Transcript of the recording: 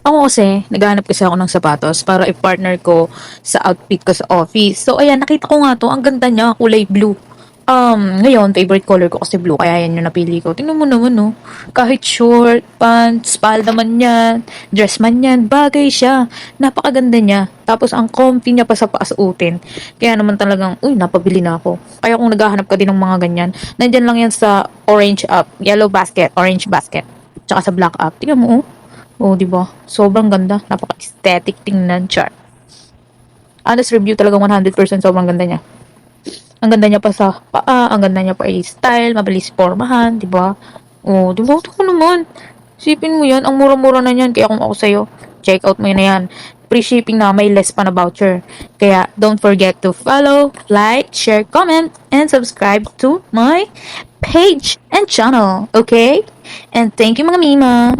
Ako kasi, naghahanap kasi ako ng sapatos para i-partner ko sa outfit ko sa office. So, ayan, nakita ko nga 'to, ang ganda niya, kulay blue. Ngayon, favorite color ko kasi blue, kaya yan yung napili ko. Tingnan mo naman, oh. Kahit short, pants, palda man yan, dress man yan, bagay siya. Napakaganda niya. Tapos, ang comfy niya pa sa paasuotin. Kaya naman talagang, uy, napabili na ako. Kaya kung naghahanap ka din ng mga ganyan, nandyan lang yan sa orange app, yellow basket, orange basket, tsaka sa black app. Tingnan mo, oh. Oh, 'di ba? Sobrang ganda, napaka-aesthetic tingnan, char. Honest review, talagang 100% sobrang ganda niya. Ang ganda niya pa sa paa, ang ganda niya pa i-style, mabilis pormahan, 'di ba? Oh, 'di ba? Ito naman. Sipin mo 'yan, ang mura-mura na niyan, kaya kung ako sa'yo, check out mo na 'yan. Free shipping na, may less pa na voucher. Kaya don't forget to follow, like, share, comment, and subscribe to my page and channel, okay? And thank you mga Mima.